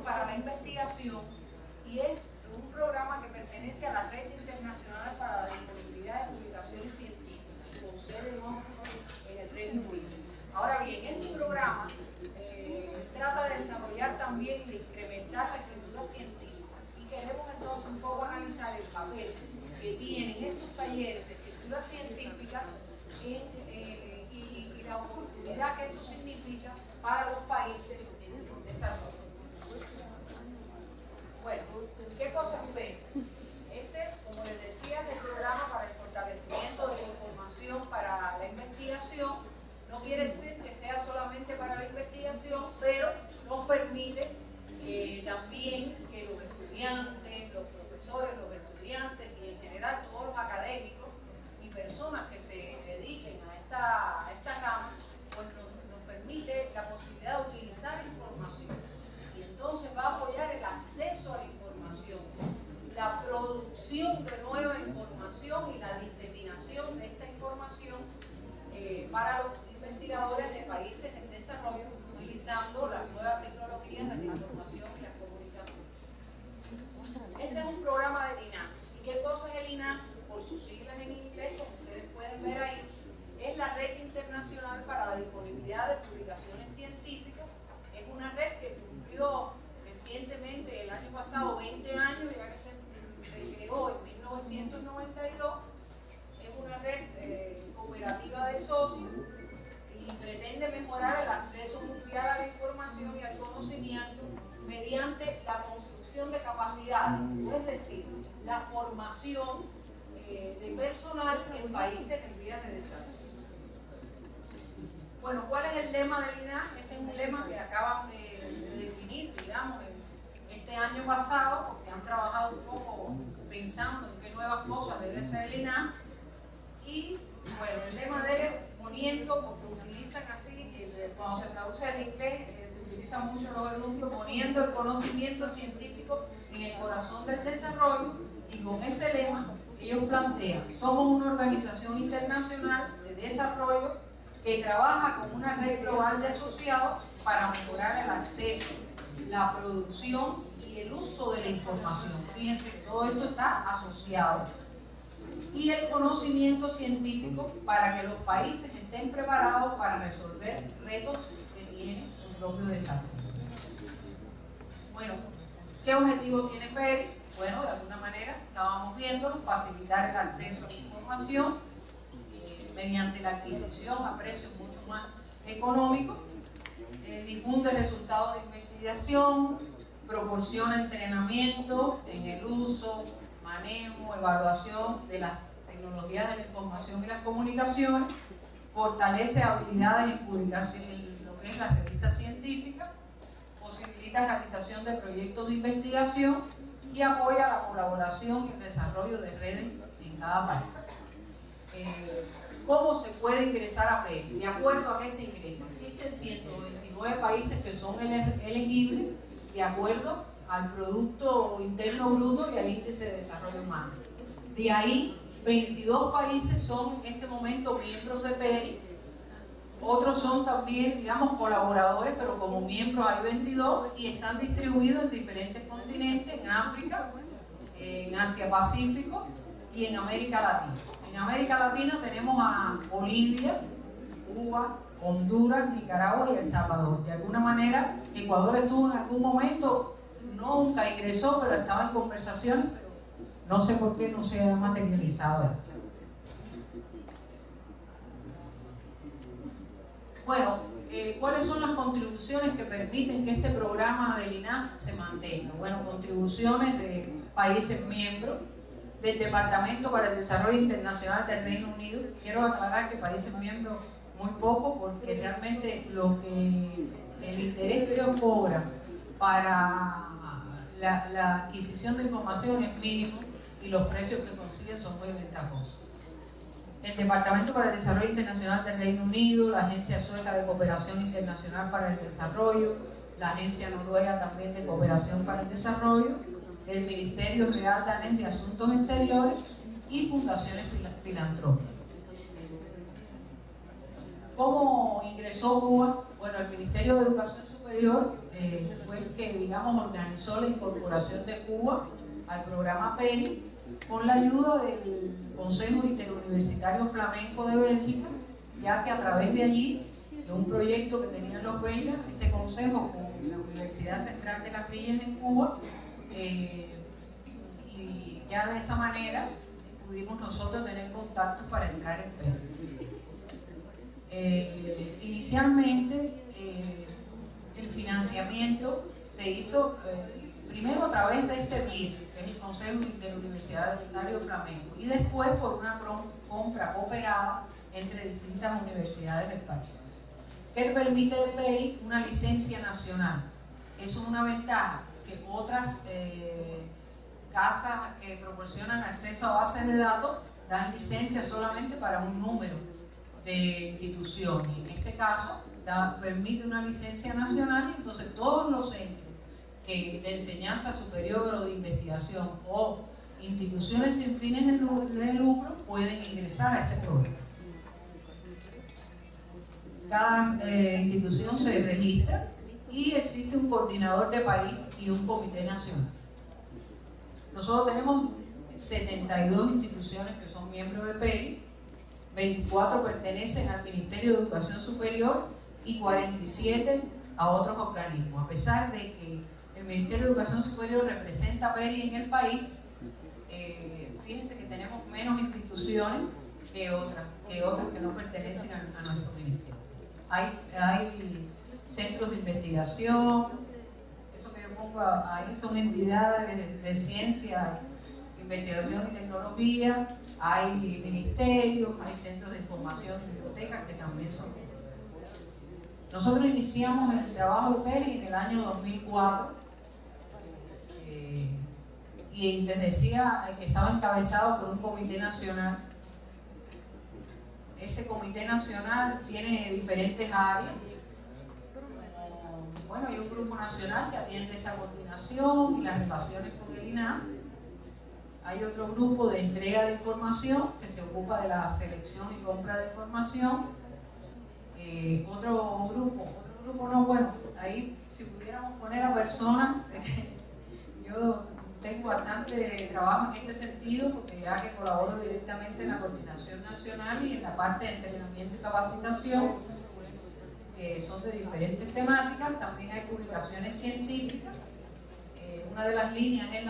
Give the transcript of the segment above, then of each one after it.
para la investigación y es un programa que pertenece a la Red Internacional para la Disponibilidad de Publicaciones Científicas, con sede en el Reino Unido. Ahora bien, este programa trata de desarrollar también y de incrementar la escritura científica, y queremos entonces un poco analizar el papel que tienen estos talleres de escritura científica y la oportunidad que esto significa para los países en desarrollo. Bueno, ¿qué cosas ven? Como les decía, es el programa para el fortalecimiento de la información para la investigación. No quiere decir que sea solamente para la investigación, pero nos permite también que los estudiantes, los profesores, los estudiantes y en general todos los académicos y personas que se dediquen a esta rama, pues nos permite la posibilidad de utilizar información. Y entonces va a apoyar el acceso a la información, la producción de nueva información y la diseminación de esta información para los investigadores de países en desarrollo, utilizando las nuevas tecnologías de la información y la comunicación. Este es un programa del INAS. ¿Y qué cosa es el INAS? Por sus siglas en inglés, como ustedes pueden ver ahí, es la Red Internacional para la Disponibilidad de Publicaciones Científicas. Es una red que cumplió recientemente, el año pasado, 20 años, ya que se creó en 1992. Es una red cooperativa de socios y pretende mejorar el acceso mundial a la información y al conocimiento mediante la construcción de capacidades, es decir, la formación de personal en países en vías de desarrollo. Bueno, ¿cuál es el lema del INAS? Este es un lema que acaban de definir, digamos, este año pasado, porque han trabajado un poco pensando en qué nuevas cosas debe ser el INAS. Y bueno, el lema de él es poniendo, porque utilizan así, cuando se traduce al inglés, se utiliza mucho los gerundios, poniendo el conocimiento científico en el corazón del desarrollo. Y con ese lema ellos plantean: somos una organización internacional de desarrollo que trabaja con una red global de asociados para mejorar el acceso, la producción y el uso de la información. Fíjense que todo esto está asociado. Y el conocimiento científico para que los países estén preparados para resolver retos que tiene su propio desarrollo. Bueno, ¿qué objetivo tiene PERI? Bueno, de alguna manera estábamos viendo facilitar el acceso a la información mediante la adquisición a precios mucho más económicos, difunde resultados de investigación, proporciona entrenamiento en el uso, manejo, evaluación de las tecnologías de la información y las comunicaciones, fortalece habilidades en publicación en lo que es la revista científica, posibilita la realización de proyectos de investigación y apoya la colaboración y el desarrollo de redes en cada país. ¿Cómo se puede ingresar a PERI? ¿De acuerdo a qué se ingresa? Existen 129 países que son elegibles de acuerdo al Producto Interno Bruto y al Índice de Desarrollo Humano. De ahí, 22 países son en este momento miembros de PERI. Otros son también, digamos, colaboradores, pero como miembros hay 22 y están distribuidos en diferentes continentes: en África, en Asia-Pacífico y en América Latina. En América Latina tenemos a Bolivia, Cuba, Honduras, Nicaragua y El Salvador. De alguna manera, Ecuador estuvo en algún momento, nunca ingresó, pero estaba en conversación. No sé por qué no se ha materializado esto. Bueno, ¿cuáles son las contribuciones que permiten que este programa del INAS se mantenga? Bueno, contribuciones de países miembros, del Departamento para el Desarrollo Internacional del Reino Unido. Quiero aclarar que países miembros muy poco, porque realmente el interés que ellos cobran para la adquisición de información es mínimo y los precios que consiguen son muy ventajosos. El Departamento para el Desarrollo Internacional del Reino Unido, la Agencia Sueca de Cooperación Internacional para el Desarrollo, la Agencia Noruega también de Cooperación para el Desarrollo, el Ministerio Real Danés de Asuntos Exteriores y fundaciones filantrópicas. ¿Cómo ingresó Cuba? Bueno, el Ministerio de Educación Superior Superior fue el que, digamos, organizó la incorporación de Cuba al programa PERI con la ayuda del Consejo Interuniversitario Flamenco de Bélgica, ya que a través de allí, de un proyecto que tenían los belgas, este consejo con la Universidad Central de las Villas en Cuba, y ya de esa manera pudimos nosotros tener contactos para entrar en PERI. Inicialmente, el financiamiento se hizo primero a través de este BID, que es el Consejo Interuniversitario Flamenco, y después por una compra cooperada entre distintas universidades del país, que permite de PERI una licencia nacional. Eso es una ventaja que otras casas que proporcionan acceso a bases de datos dan licencia solamente para un número de instituciones. En este caso permite una licencia nacional, y entonces todos los centros de enseñanza superior o de investigación o instituciones sin fines de lucro pueden ingresar a este programa. Cada institución se registra y existe un coordinador de país y un comité nacional. Nosotros tenemos 72 instituciones que son miembros de PERI, 24 pertenecen al Ministerio de Educación Superior y 47 a otros organismos. A pesar de que el Ministerio de Educación Superior representa a PERI en el país, fíjense que tenemos menos instituciones que otras que no pertenecen a nuestro ministerio. Hay centros de investigación, eso que yo pongo ahí son entidades de ciencia, investigación y tecnología, hay ministerios, hay centros de información, bibliotecas que también son. Nosotros iniciamos el trabajo de PERI en el año 2004 y les decía que estaba encabezado por un comité nacional. Este comité nacional tiene diferentes áreas. Bueno, hay un grupo nacional que atiende esta coordinación y las relaciones con el INAF. Hay otro grupo de entrega de información que se ocupa de la selección y compra de información. Otro grupo no, bueno, ahí si pudiéramos poner a personas, yo tengo bastante trabajo en este sentido porque ya que colaboro directamente en la coordinación nacional y en la parte de entrenamiento y capacitación, que son de diferentes temáticas. También hay publicaciones científicas. Una de las líneas es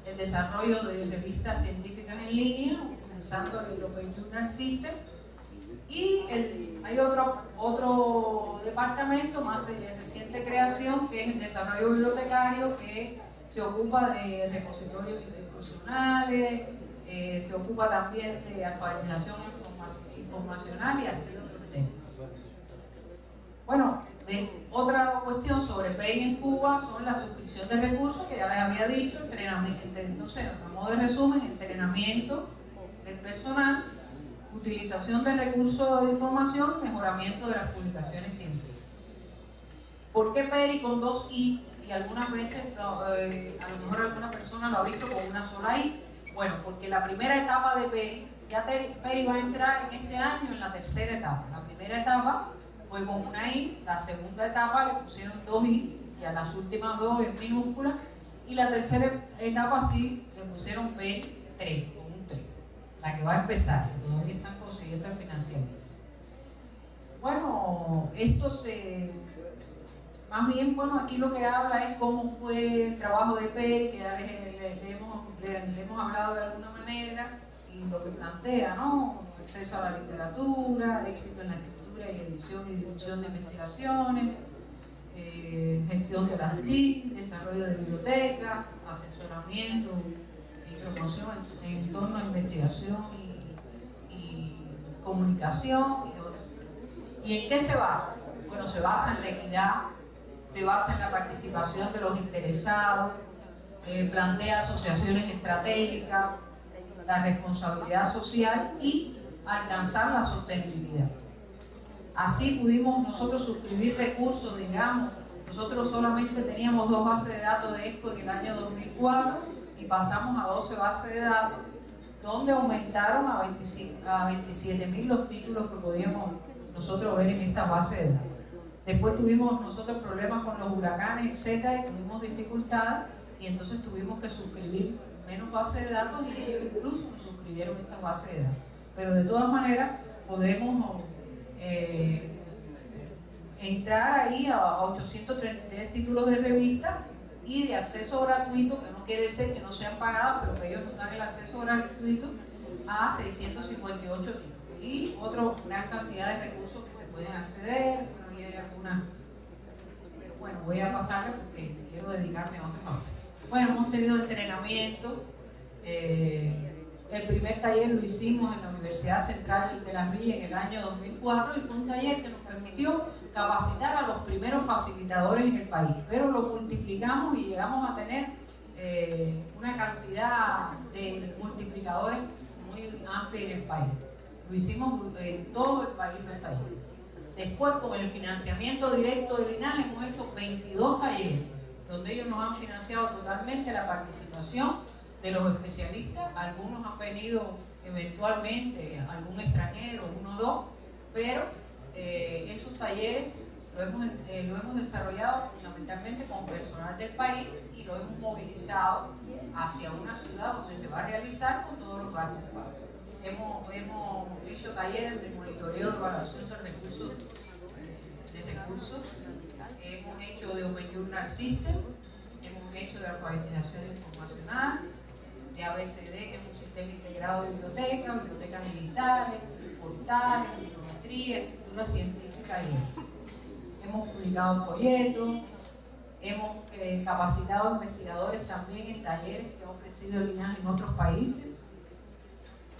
el desarrollo de revistas científicas en línea, utilizando el Open Journal System. Y hay otro departamento más de reciente creación, que es el desarrollo bibliotecario, que se ocupa de repositorios institucionales, se ocupa también de alfabetización informacional y así otros temas. Bueno, otra cuestión sobre PERI en Cuba son la suscripción de recursos, que ya les había dicho, entrenamiento. Entonces, a modo de resumen, entrenamiento del personal, utilización de recursos de información y mejoramiento de las publicaciones científicas. ¿Por qué PERI con dos I? Y algunas veces, a lo mejor alguna persona lo ha visto con una sola I. Bueno, porque la primera etapa de PERI, ya PERI va a entrar en este año en la tercera etapa. La primera etapa fue con una I, la segunda etapa le pusieron dos I, y a las últimas dos en minúsculas, y la tercera etapa sí le pusieron PERI 3, con un 3, la que va a empezar, todavía están consiguiendo el financiamiento. Bueno, más bien, bueno, aquí lo que habla es cómo fue el trabajo de PERI, que ya le hemos hablado de alguna manera, y lo que plantea, ¿no? Acceso a la literatura, éxito en la escritura y edición y difusión de investigaciones, gestión de las TIC, desarrollo de bibliotecas, asesoramiento y promoción en torno a investigación y comunicación y otras. ¿Y en qué se basa? Bueno, se basa en la equidad, se basa en la participación de los interesados, plantea asociaciones estratégicas, la responsabilidad social y alcanzar la sostenibilidad. Así pudimos nosotros suscribir recursos, digamos, nosotros solamente teníamos 2 bases de datos de ESCO en el año 2004 y pasamos a 12 bases de datos, donde aumentaron a 27.000 los títulos que podíamos nosotros ver en esta base de datos. Después tuvimos nosotros problemas con los huracanes, etcétera, y tuvimos dificultades, y entonces tuvimos que suscribir menos bases de datos, y ellos incluso nos suscribieron esta base de datos. Pero de todas maneras podemos entrar ahí a 833 títulos de revista y de acceso gratuito, que no quiere decir que no sean pagados, pero que ellos nos dan el acceso gratuito a 658 títulos. Y otra gran cantidad de recursos que se pueden acceder. Bueno, y hay algunas, pero bueno, voy a pasarle porque quiero dedicarme a otro papel. Bueno, hemos tenido entrenamiento. El primer taller lo hicimos en la Universidad Central de Las Villas en el año 2004 y fue un taller que nos permitió capacitar a los primeros facilitadores en el país, pero lo multiplicamos y llegamos a tener una cantidad de multiplicadores muy amplia en el país. Lo hicimos en todo el país los talleres. Después, con el financiamiento directo del INAH, hemos hecho 22 talleres, donde ellos nos han financiado totalmente la participación de los especialistas. Algunos han venido eventualmente, algún extranjero, uno o dos, pero esos talleres lo hemos desarrollado fundamentalmente con personal del país y lo hemos movilizado hacia una ciudad donde se va a realizar con todos los gastos pagos. Hemos hecho talleres de monitoreo y evaluación de recursos, hemos hecho de Open Journal System, hemos hecho de alfabetización informacional, de ABCD, que es un sistema integrado de bibliotecas digitales, portales, bibliometría, escritura científica y hemos publicado folletos, hemos capacitado investigadores también en talleres que ha ofrecido el INAH en otros países.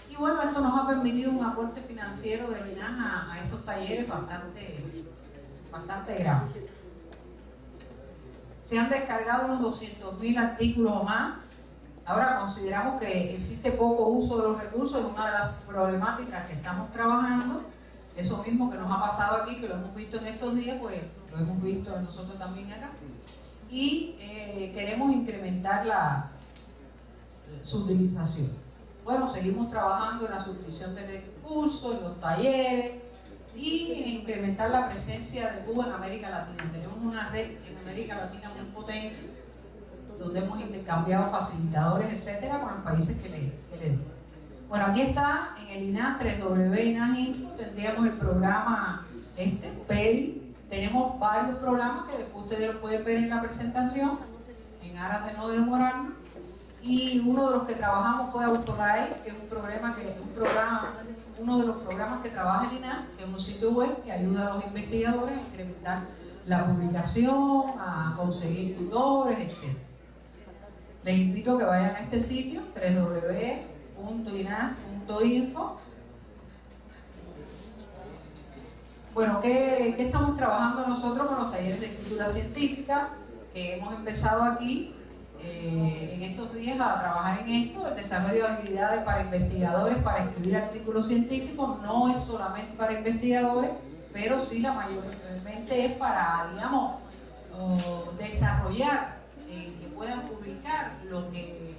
Y bueno, esto nos ha permitido un aporte financiero del INAH a estos talleres bastante grande. Se han descargado unos 200.000 artículos o más. Ahora consideramos que existe poco uso de los recursos, es una de las problemáticas que estamos trabajando. Eso mismo que nos ha pasado aquí, que lo hemos visto en estos días, pues lo hemos visto nosotros también acá. Y queremos incrementar su utilización. Bueno, seguimos trabajando en la suscripción de recursos, en los talleres y en incrementar la presencia de Cuba en América Latina. Tenemos una red en América Latina muy potente, donde hemos intercambiado facilitadores, etcétera, con los países que le den. Bueno, aquí está en el INAH, www.inah.info, tendríamos el programa PERI. Tenemos varios programas que después ustedes los pueden ver en la presentación, en aras de no demorarnos. Y uno de los que trabajamos fue Authorize, que es uno de los programas que trabaja el INAH, que es un sitio web que ayuda a los investigadores a incrementar la publicación, a conseguir tutores, etc. Les invito a que vayan a este sitio, www.inah.info. Bueno, ¿qué estamos trabajando nosotros con los talleres de escritura científica? Que hemos empezado aquí en estos días a trabajar en esto. El desarrollo de habilidades para investigadores para escribir artículos científicos no es solamente para investigadores, pero sí la mayormente es para, digamos, desarrollar, que puedan publicar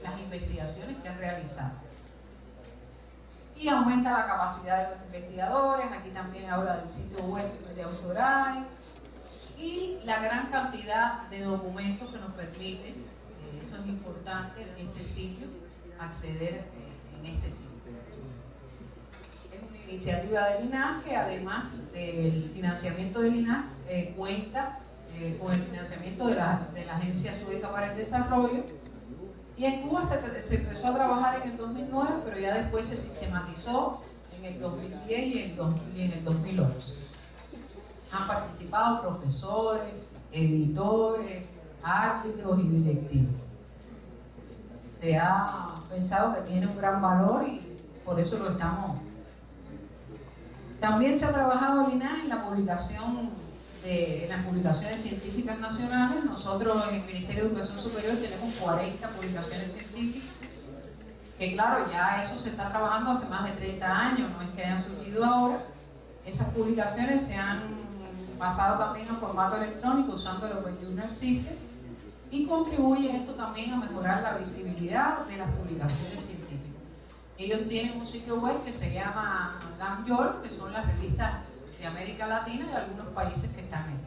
las investigaciones que han realizado. Y aumenta la capacidad de los investigadores. Aquí también habla del sitio web de Authorize y la gran cantidad de documentos que nos permite, eso es importante, este sitio, acceder en este sitio. Es una iniciativa del INAH que, además del financiamiento del INAH, cuenta con el financiamiento de la Agencia Sueca para el Desarrollo. Y en Cuba se empezó a trabajar en el 2009, pero ya después se sistematizó en el 2010 y en el 2011. Han participado profesores, editores, árbitros y directivos. Se ha pensado que tiene un gran valor y por eso lo estamos. También se ha trabajado el INAH en la publicación en las publicaciones científicas nacionales. Nosotros en el Ministerio de Educación Superior tenemos 40 publicaciones científicas, que claro, ya eso se está trabajando hace más de 30 años, no es que hayan surgido ahora. Esas publicaciones se han pasado también a formato electrónico usando el Open Journal System y contribuye esto también a mejorar la visibilidad de las publicaciones científicas. Ellos tienen un sitio web que se llama LAMYOR, que son las revistas de América Latina y algunos países que están ahí.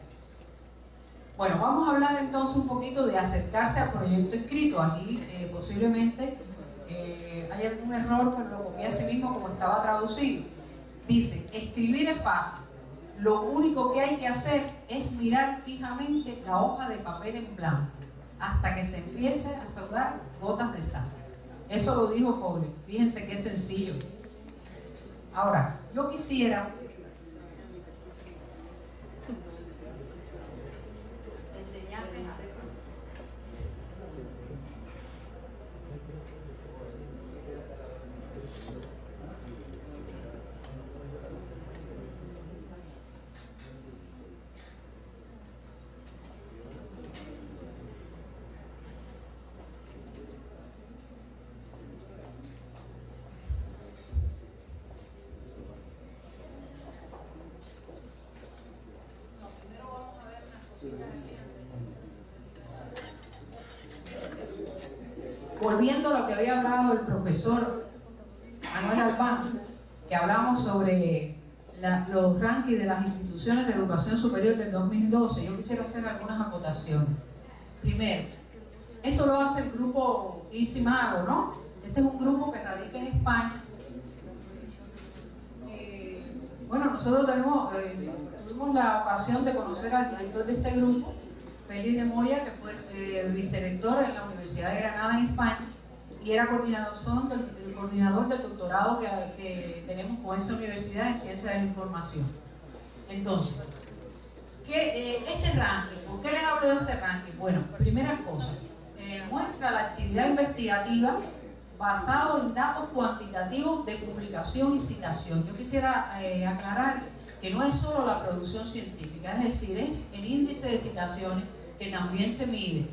Bueno, vamos a hablar entonces un poquito de acercarse al proyecto escrito. Aquí posiblemente hay algún error, pero lo copié así mismo como estaba traducido. Dice, escribir es fácil. Lo único que hay que hacer es mirar fijamente la hoja de papel en blanco hasta que se empiece a saludar gotas de sangre. Eso lo dijo Fowler. Fíjense qué sencillo. Ahora, yo quisiera enseñarles a... Volviendo a lo que había hablado el profesor Manuel Albán, que hablamos sobre los rankings de las instituciones de educación superior del 2012, yo quisiera hacer algunas acotaciones. Primero, esto lo hace el grupo ICIMAGO, ¿no? Este es un grupo que radica en España. Bueno, nosotros tuvimos la ocasión de conocer al director de este grupo, Félix de Moya, que fue vicerrector en la Universidad de Granada en España y era coordinador del doctorado que tenemos con esa universidad en Ciencias de la Información. Entonces, este ranking, ¿por qué les hablo de este ranking? Bueno, primera cosa, muestra la actividad investigativa basado en datos cuantitativos de publicación y citación. Yo quisiera aclarar que no es solo la producción científica, es decir, es el índice de citaciones que también se mide.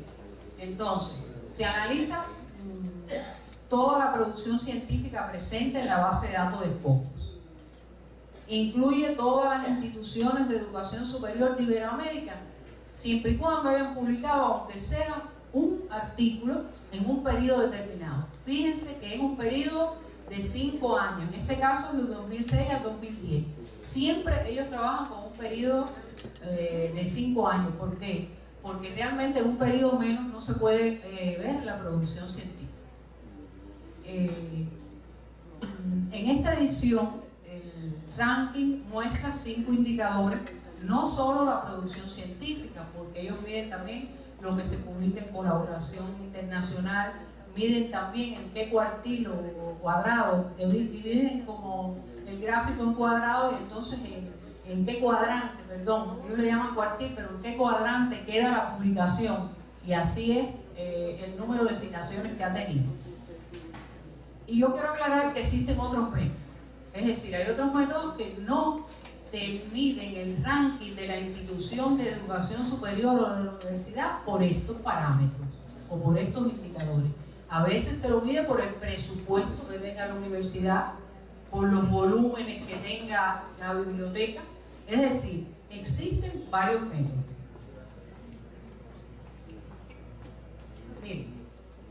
Entonces, se analiza toda la producción científica presente en la base de datos de Scopus. Incluye todas las instituciones de educación superior de Iberoamérica, siempre y cuando hayan publicado, aunque sea un artículo, en un periodo determinado. Fíjense que es un periodo de 5 años, en este caso es de 2006 al 2010. Siempre ellos trabajan con un periodo de 5 años. ¿Por qué? Porque realmente en un periodo menos no se puede ver la producción científica. En esta edición, el ranking muestra 5 indicadores, no solo la producción científica, porque ellos miden también lo que se publica en colaboración internacional, miden también en qué cuartilo o cuadrado, dividen como el gráfico en cuadrado y entonces en qué cuadrante, perdón, ellos le llaman cuartil, pero en qué cuadrante queda la publicación, y así es el número de citaciones que ha tenido. Y yo quiero aclarar que existen otros métodos, es decir, hay otros métodos que no te miden el ranking de la institución de educación superior o de la universidad por estos parámetros o por estos indicadores. A veces te lo mide por el presupuesto que tenga la universidad, por los volúmenes que tenga la biblioteca. Es decir, existen varios métodos. Miren,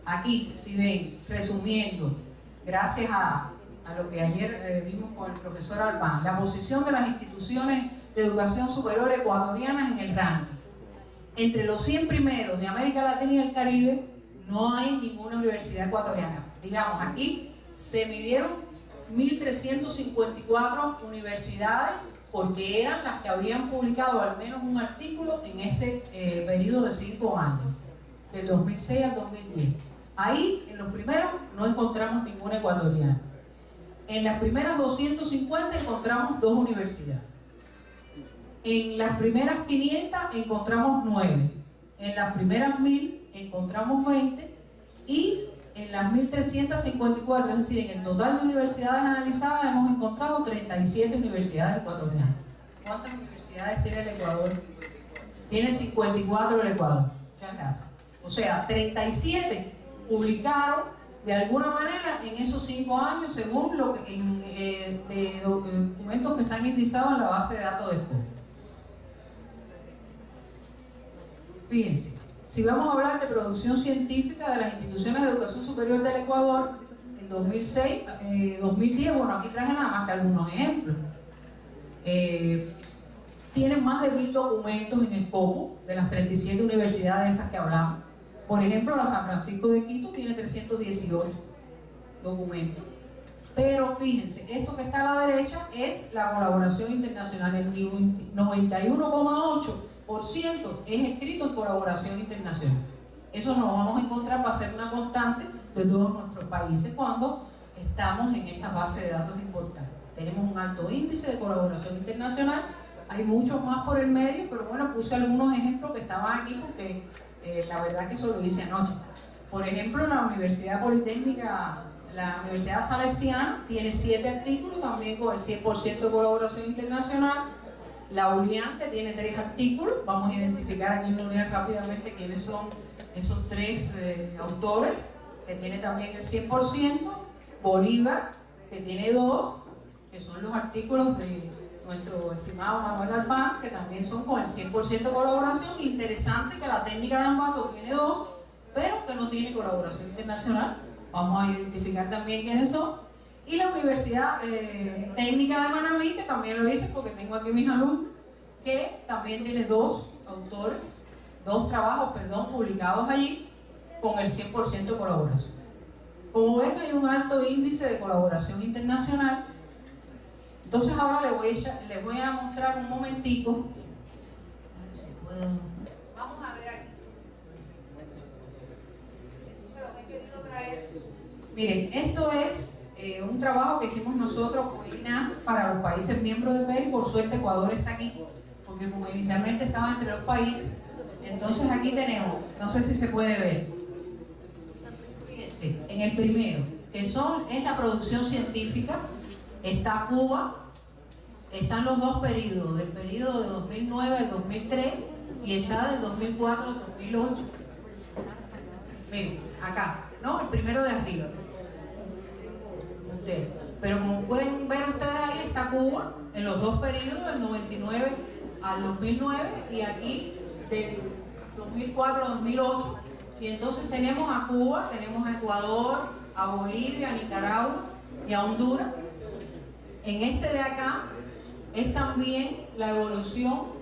aquí, si ven, resumiendo, gracias a lo que ayer vimos con el profesor Albán, la posición de las instituciones de educación superior ecuatorianas en el ranking. Entre los 100 primeros de América Latina y el Caribe, no hay ninguna universidad ecuatoriana. Digamos, aquí se midieron 1.354 universidades porque eran las que habían publicado al menos un artículo en ese periodo de 5 años, del 2006 al 2010. Ahí, en los primeros, no encontramos ninguna ecuatoriana. En las primeras 250 encontramos 2 universidades. En las primeras 500 encontramos 9. En las primeras 1000 encontramos 20. Y en las 1354, es decir, en el total de universidades analizadas, hemos encontrado 37 universidades ecuatorianas. ¿Cuántas universidades tiene el Ecuador? Tiene 54 el Ecuador. Muchas gracias. O sea, 37 publicaron de alguna manera en esos 5 años, según lo que de documentos que están indizados en la base de datos de Scopus. Fíjense, si vamos a hablar de producción científica de las instituciones de educación superior del Ecuador, en 2006, 2010, bueno, aquí traje nada más que algunos ejemplos. Tienen más de 1000 documentos en Scopus de las las 37 universidades esas que hablamos. Por ejemplo, la San Francisco de Quito tiene 318 documentos. Pero fíjense, esto que está a la derecha es la colaboración internacional. El 91,8% es escrito en colaboración internacional. Eso nos vamos a encontrar, va a ser una constante de todos nuestros países cuando estamos en esta base de datos importantes. Tenemos un alto índice de colaboración internacional, hay muchos más por el medio, pero bueno, puse algunos ejemplos que estaban aquí porque la verdad que eso lo hice anoche. Por ejemplo, la Universidad Politécnica, la Universidad Salesiana tiene 7 artículos también con el 100% de colaboración internacional. La ULIAN, que tiene 3 artículos, vamos a identificar aquí en la ULIAN rápidamente quiénes son esos 3 autores, que tiene también el 100%. Bolívar, que tiene 2, que son los artículos de nuestro estimado Manuel Albán, que también son con el 100% de colaboración. Interesante que la técnica de Ambato tiene 2, pero que no tiene colaboración internacional. Vamos a identificar también quiénes son. Y la Universidad Técnica de Manabí, que también lo hice porque tengo aquí mis alumnos, que también tiene 2 trabajos, publicados allí con el 100% de colaboración. Como ven, hay un alto índice de colaboración internacional. Entonces ahora les voy a mostrar un momentico. Vamos a ver aquí. Entonces los he querido traer. Miren, esto es un trabajo que hicimos nosotros con INAS para los países miembros de PER, y por suerte Ecuador está aquí, porque como inicialmente estaba entre 2 países. Entonces aquí tenemos, no sé si se puede ver, fíjense, en el primero, que es la producción científica, está Cuba, están los 2 periodos, del periodo de 2009 al 2003 y está del 2004 al 2008. Miren, acá, ¿no? El primero de arriba. Pero como pueden ver ustedes ahí, está Cuba en los 2 periodos, del 99 al 2009 y aquí del 2004 al 2008. Y entonces tenemos a Cuba, tenemos a Ecuador, a Bolivia, a Nicaragua y a Honduras. En este de acá es también la evolución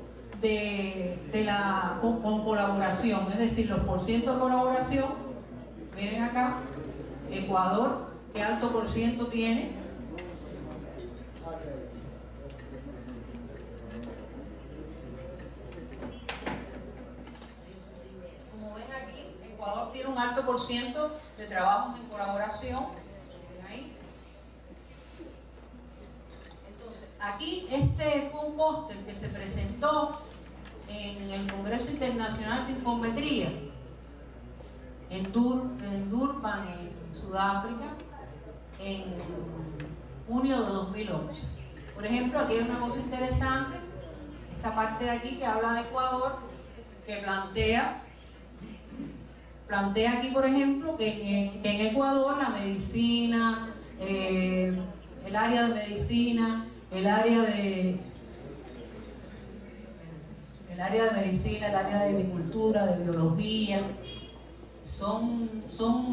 con colaboración, es decir, los porcientos de colaboración. Miren acá, Ecuador, qué alto por ciento tiene. Como ven aquí, Ecuador tiene un alto por ciento de trabajos en colaboración. Ahí. Entonces, aquí este fue un póster que se presentó en el Congreso Internacional de Infometría en Durban, en Sudáfrica, en junio de 2011. Por ejemplo, aquí hay una cosa interesante, esta parte de aquí que habla de Ecuador, que plantea aquí, por ejemplo, que en Ecuador la medicina, el área de medicina, el área de medicina, el área de agricultura, de biología, son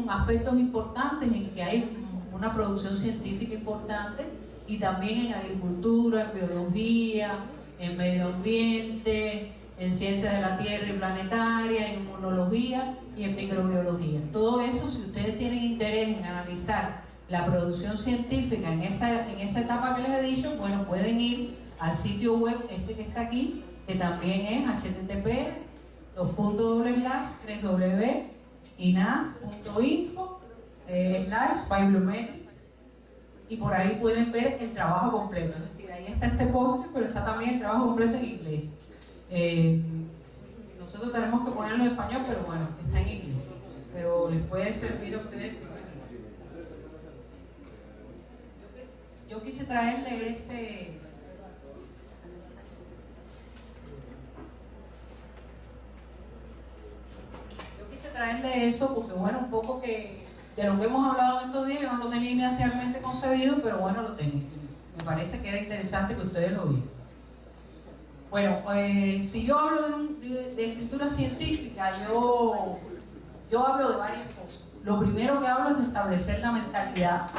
aspectos importantes en que hay una producción científica importante, y también en agricultura, en biología, en medio ambiente, en ciencias de la tierra y planetaria, en inmunología y en microbiología. Todo eso, si ustedes tienen interés en analizar la producción científica en esa etapa que les he dicho, bueno, pueden ir al sitio web que está aquí, que también es http://inas.info/bibliometrics, y por ahí pueden ver el trabajo completo. Es decir, ahí está este póster, pero está también el trabajo completo en inglés. Nosotros tenemos que ponerlo en español, pero bueno, está en inglés. Pero les puede servir a ustedes. Yo quise traerle eso porque, bueno, un poco que de lo que hemos hablado en estos días, yo no lo tenía inicialmente concebido, pero bueno, lo tenía. Me parece que era interesante que ustedes lo vieran. Bueno, si yo hablo de escritura científica, yo hablo de varias cosas. Lo primero que hablo es de establecer la mentalidad,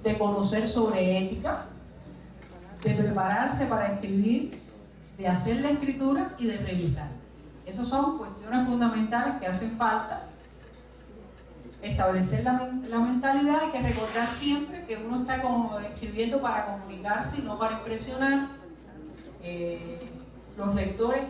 de conocer sobre ética, de prepararse para escribir, de hacer la escritura y de revisar. Esas son cuestiones fundamentales que hacen falta. Establecer la mentalidad. Hay que recordar siempre que uno está escribiendo para comunicarse y no para impresionar. Los lectores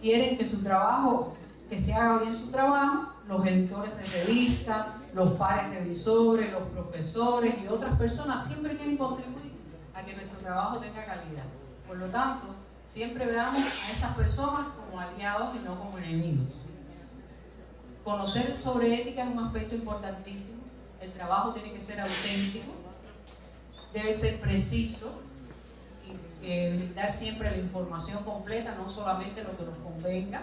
quieren que su trabajo, que se haga bien su trabajo. Los editores de revistas, los pares revisores, los profesores y otras personas siempre quieren contribuir a que nuestro trabajo tenga calidad. Por lo tanto, siempre veamos a estas personas como aliados y no como enemigos. Conocer sobre ética es un aspecto importantísimo. El trabajo tiene que ser auténtico, debe ser preciso y brindar siempre la información completa, no solamente lo que nos convenga.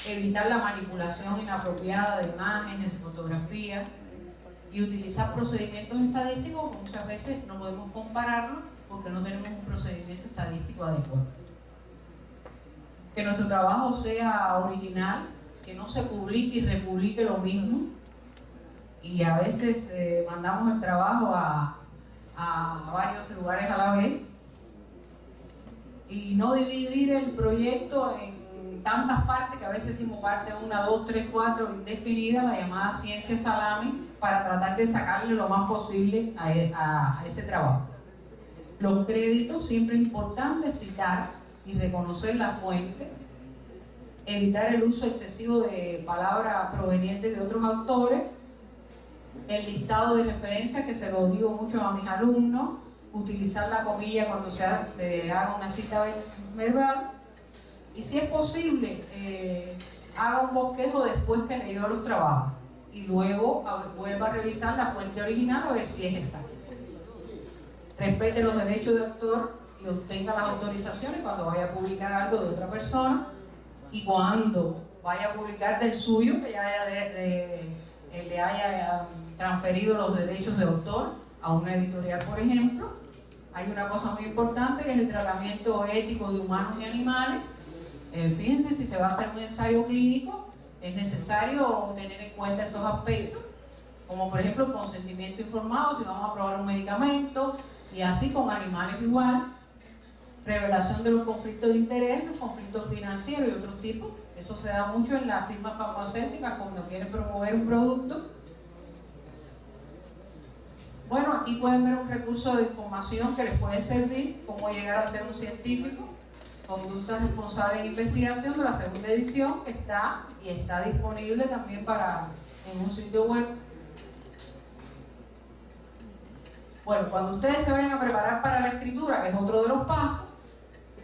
Evitar la manipulación inapropiada de imágenes, de fotografías y utilizar procedimientos estadísticos que muchas veces no podemos compararlos porque no tenemos un procedimiento estadístico adecuado. Que nuestro trabajo sea original, que no se publique y republique lo mismo, y a veces mandamos el trabajo a varios lugares a la vez, y no dividir el proyecto en tantas partes que a veces decimos parte 1, 2, 3, 4 indefinida, la llamada ciencia salami, para tratar de sacarle lo más posible a ese trabajo. Los créditos, siempre es importante citar y reconocer la fuente, evitar el uso excesivo de palabras provenientes de otros autores, el listado de referencias, que se lo digo mucho a mis alumnos, utilizar la comilla cuando se haga una cita verbal, y si es posible, haga un bosquejo después que leyó los trabajos y luego vuelva a revisar la fuente original a ver si es exacta. Respete los derechos de autor y obtenga las autorizaciones cuando vaya a publicar algo de otra persona, y cuando vaya a publicar del suyo, que ya le haya transferido los derechos de autor a una editorial, por ejemplo. Hay una cosa muy importante que es el tratamiento ético de humanos y animales. Fíjense, si se va a hacer un ensayo clínico, es necesario tener en cuenta estos aspectos, como por ejemplo el consentimiento informado, si vamos a probar un medicamento, y así con animales igual. Revelación de los conflictos de interés, los conflictos financieros y otros tipos. Eso se da mucho en las firmas farmacéuticas cuando quieren promover un producto. Bueno, aquí pueden ver un recurso de información que les puede servir, cómo llegar a ser un científico, conductas responsables en investigación, de la segunda edición, que está disponible también en un sitio web. Bueno, cuando ustedes se vayan a preparar para la escritura, que es otro de los pasos,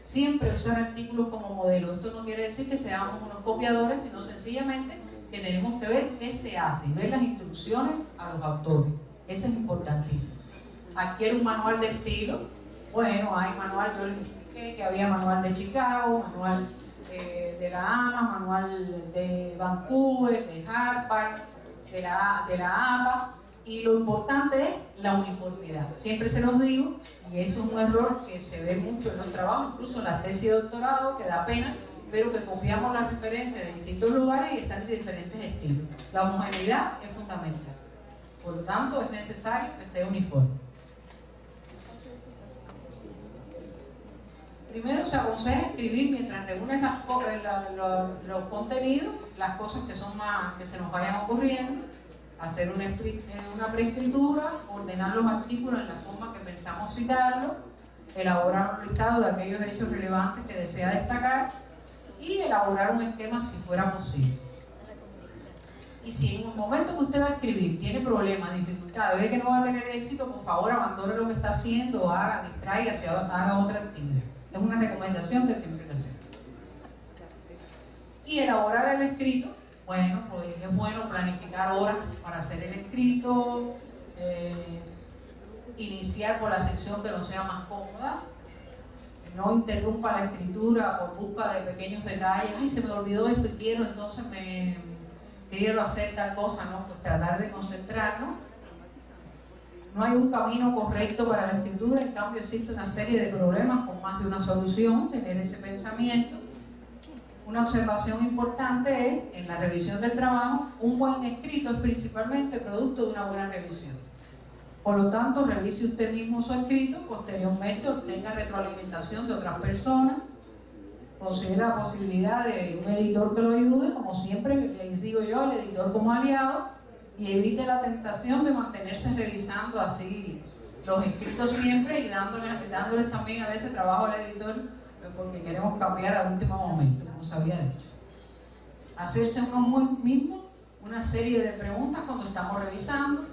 siempre usar artículos como modelo. Esto no quiere decir que seamos unos copiadores, sino sencillamente que tenemos que ver qué se hace y ver las instrucciones a los autores. Eso es importantísimo. Adquiere un manual de estilo. Bueno, hay manual, yo les expliqué que había manual de Chicago, manual de la AMA, manual de Vancouver, de Harvard, de la APA. Y lo importante es la uniformidad. Siempre se los digo, y eso es un error que se ve mucho en los trabajos, incluso en la tesis de doctorado, que da pena, pero que copiamos las referencias de distintos lugares y están de diferentes estilos. La homogeneidad es fundamental. Por lo tanto, es necesario que sea uniforme. Primero se aconseja escribir mientras reúnen los contenidos, las cosas que se nos vayan ocurriendo, hacer una preescritura, ordenar los artículos en la forma que pensamos citarlos, elaborar un listado de aquellos hechos relevantes que desea destacar y elaborar un esquema si fuera posible. Y si en un momento que usted va a escribir tiene problemas, dificultades, ve que no va a tener éxito, por favor abandone lo que está haciendo, distráigase, haga otra actividad. Es una recomendación que siempre le hacemos. Y elaborar el escrito. Bueno, pues es bueno planificar horas para hacer el escrito, iniciar por la sección que no sea más cómoda, no interrumpa la escritura por busca de pequeños detalles, ay, se me olvidó esto y quiero hacer tal cosa, no, pues tratar de concentrarnos. No hay un camino correcto para la escritura, en cambio existe una serie de problemas con más de una solución, tener ese pensamiento. Una observación importante es, en la revisión del trabajo, un buen escrito es principalmente producto de una buena revisión. Por lo tanto, revise usted mismo su escrito, posteriormente obtenga retroalimentación de otras personas, considera la posibilidad de un editor que lo ayude, como siempre les digo yo, el editor como aliado, y evite la tentación de mantenerse revisando así los escritos siempre y dándoles también a veces trabajo al editor porque queremos cambiar al último momento, como se había dicho. Hacerse uno mismo una serie de preguntas cuando estamos revisando,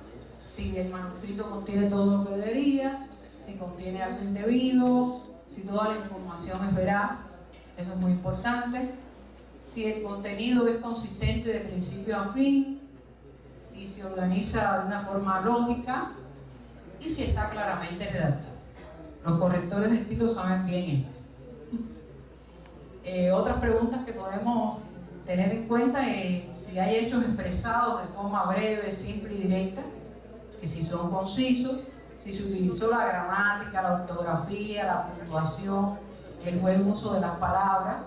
si el manuscrito contiene todo lo que debería, si contiene algo indebido, si toda la información es veraz, eso es muy importante, si el contenido es consistente de principio a fin, si se organiza de una forma lógica y si está claramente redactado. Los correctores de estilo saben bien esto. Otras preguntas que podemos tener en cuenta es si hay hechos expresados de forma breve, simple y directa, que si son concisos, si se utilizó la gramática, la ortografía, la puntuación, el buen uso de las palabras,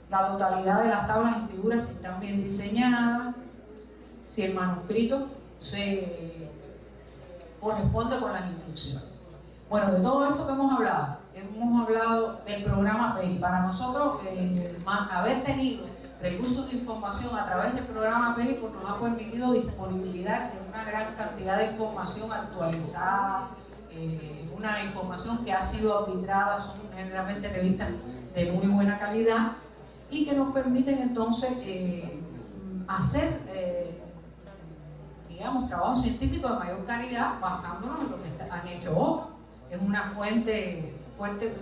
la totalidad de las tablas y figuras si están bien diseñadas, si el manuscrito se corresponde con las instrucciones. Bueno, de todo esto que hemos hablado del programa PERI. Para nosotros, haber tenido recursos de información a través del programa PERI pues nos ha permitido disponibilidad de una gran cantidad de información actualizada, una información que ha sido arbitrada, son generalmente revistas de muy buena calidad y que nos permiten entonces hacer digamos, trabajos científicos de mayor calidad basándonos en lo que han hecho otros. Es una fuente fuerte,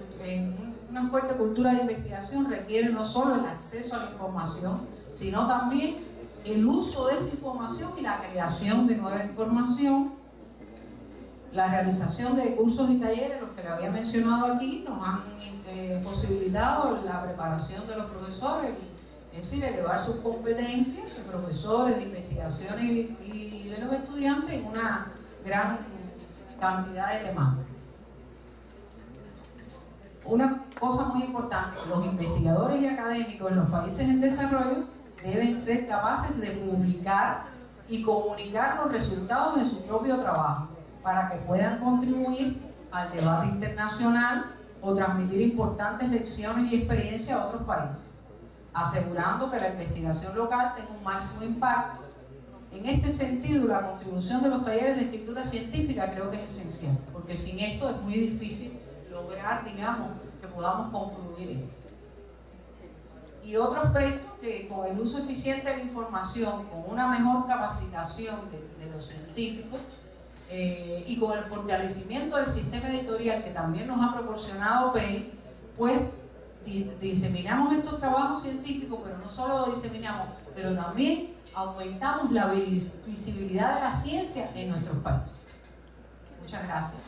una fuerte cultura de investigación requiere no solo el acceso a la información, sino también el uso de esa información y la creación de nueva información. La realización de cursos y talleres, los que le había mencionado aquí, nos han posibilitado la preparación de los profesores, es decir, elevar sus competencias de profesores, de investigaciones y de los estudiantes en una gran cantidad de temas. Una cosa muy importante, los investigadores y académicos en los países en desarrollo deben ser capaces de publicar y comunicar los resultados de su propio trabajo para que puedan contribuir al debate internacional o transmitir importantes lecciones y experiencias a otros países, asegurando que la investigación local tenga un máximo impacto. En este sentido, la contribución de los talleres de escritura científica creo que es esencial, porque sin esto es muy difícil lograr, digamos, que podamos concluir esto. Y otro aspecto, que con el uso eficiente de la información, con una mejor capacitación de los científicos y con el fortalecimiento del sistema editorial que también nos ha proporcionado PERI, pues diseminamos estos trabajos científicos, pero no solo lo diseminamos, pero también aumentamos la visibilidad de la ciencia en nuestros países. Muchas gracias.